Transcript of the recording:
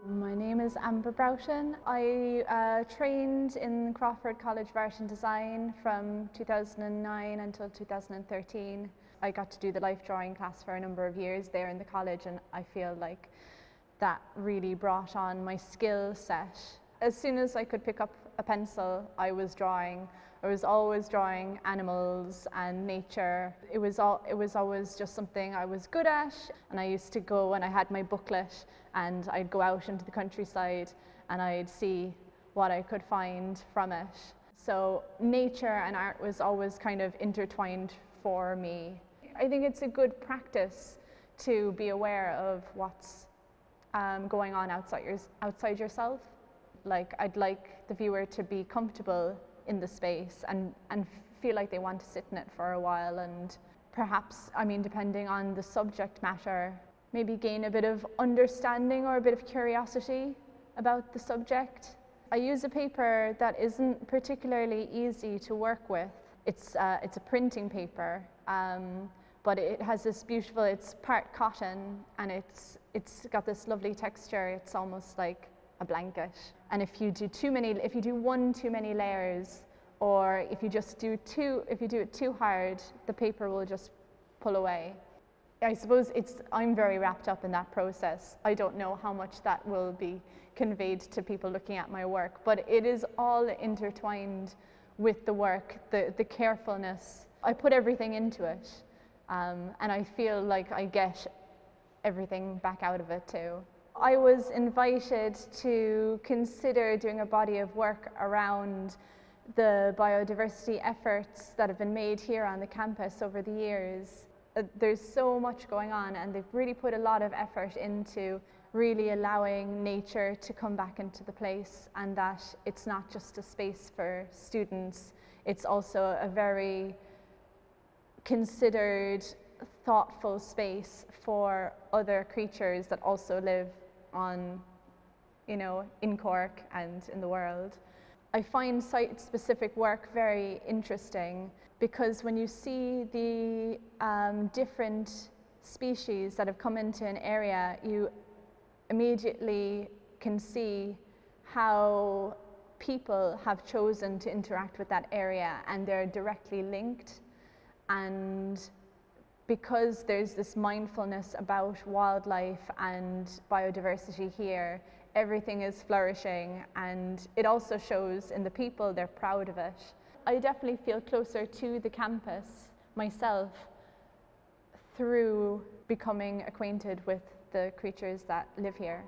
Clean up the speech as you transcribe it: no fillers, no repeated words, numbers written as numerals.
My name is Broughton. I trained in Crawford College of Art and Design from 2009 until 2013. I got to do the life drawing class for a number of years there in the college, and I feel like that really brought on my skill set. As soon as I could pick up a pencil, I was drawing. I was always drawing animals and nature. It was always just something I was good at, and I used to go and I had my booklet and I'd go out into the countryside and I'd see what I could find from it. So nature and art was always kind of intertwined for me. I think it's a good practice to be aware of what's going on outside yourself. Like, I'd like the viewer to be comfortable in the space and feel like they want to sit in it for a while, and perhaps, depending on the subject matter, maybe gain a bit of understanding or a bit of curiosity about the subject. I use a paper that isn't particularly easy to work with. It's a printing paper, but it has this beautiful, it's part cotton, and it's got this lovely texture. It's almost like a blanket. And if you do one too many layers, or if you do it too hard, the paper will just pull away. I suppose I'm very wrapped up in that process. I don't know how much that will be conveyed to people looking at my work, but it is all intertwined with the work, the carefulness. I put everything into it, and I feel like I get everything back out of it too. I was invited to consider doing a body of work around the biodiversity efforts that have been made here on the campus over the years. There's so much going on, and they've really put a lot of effort into really allowing nature to come back into the place, and that it's not just a space for students, it's also a very considered, thoughtful space for other creatures that also live in Cork and in the world. I find site-specific work very interesting because when you see the different species that have come into an area, you immediately can see how people have chosen to interact with that area, and they're directly linked. And because there's this mindfulness about wildlife and biodiversity here, everything is flourishing, and it also shows in the people. They're proud of it. I definitely feel closer to the campus myself through becoming acquainted with the creatures that live here.